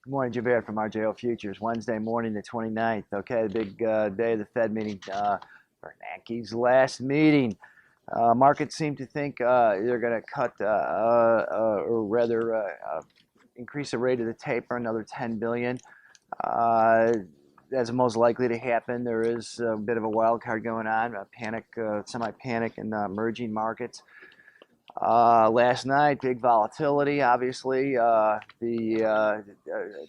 Good morning, Javed from RJO Futures. Wednesday morning, the 29th. Okay, the big day of the Fed meeting. Bernanke's last meeting. Markets seem to think they're going to cut, or rather, increase the rate of the taper another 10 billion. That's most likely to happen. There is a bit of a wild card going on, a panic, semi-panic in emerging markets. Last night, big volatility, obviously. The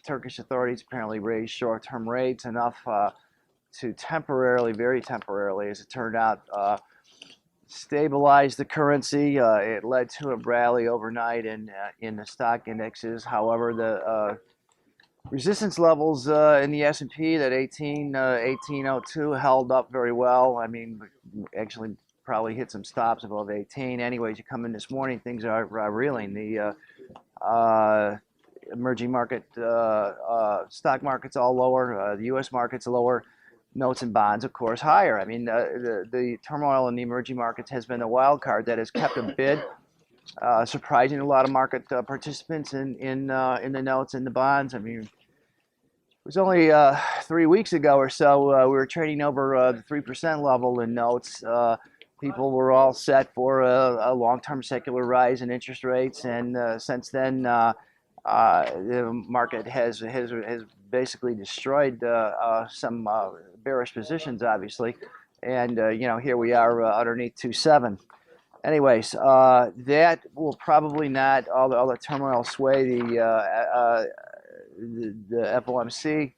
Turkish authorities apparently raised short-term rates enough to temporarily, very temporarily, as it turned out, stabilize the currency. It led to a rally overnight in the stock indexes. However, the resistance levels in the S&P, that 1802, held up very well. I mean, actually probably hit some stops above 18. Anyways, you come in this morning, things are reeling. The emerging market stock market's all lower. The U.S. market's lower. Notes and bonds, of course, higher. I mean, the turmoil in the emerging markets has been a wild card that has kept a bid, surprising a lot of market participants in the notes and the bonds. I mean, it was only 3 weeks ago or so we were trading over the 3% level in notes. People were all set for a long-term secular rise in interest rates, and since then, the market has basically destroyed some bearish positions, obviously, and here we are underneath 2.7. Anyways, that will probably not all the turmoil sway the FOMC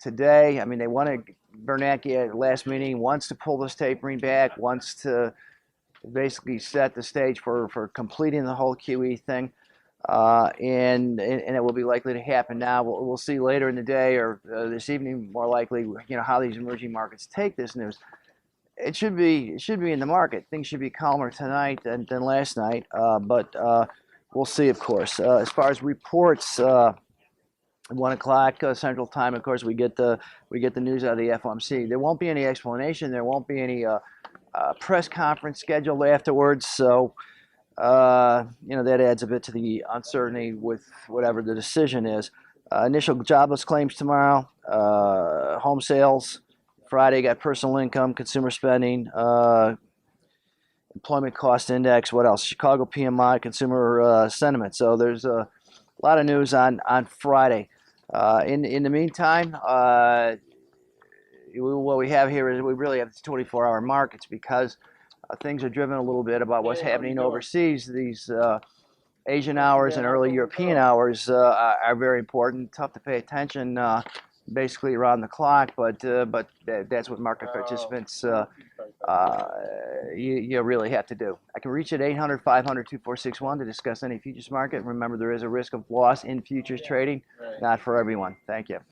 today. I mean, they wanted Bernanke at the last meeting wants to pull this tapering back, wants to basically set the stage for completing the whole QE thing. And it will be likely to happen now. We'll see later in the day or this evening, more likely, how these emerging markets take this news. It should be in the market. Things should be calmer tonight than last night, but we'll see, of course. As far as reports, 1 o'clock Central Time, of course, we get the news out of the FOMC. There won't be any explanation. There won't be any press conference scheduled afterwards. So. That adds a bit to the uncertainty with whatever the decision is. Initial jobless claims tomorrow, home sales. Friday got personal income, consumer spending, employment cost index. What else? Chicago PMI, consumer sentiment. So there's a lot of news on Friday. In the meantime, what we have here is we really have 24-hour markets because things are driven a little bit about what's happening overseas. These Asian hours and early European hours are very important. Tough to pay attention basically around the clock, but that's what market participants you really have to do. I can reach at 800-500-2461 to discuss any futures market. Remember, there is a risk of loss in futures trading. Not for everyone. Thank you.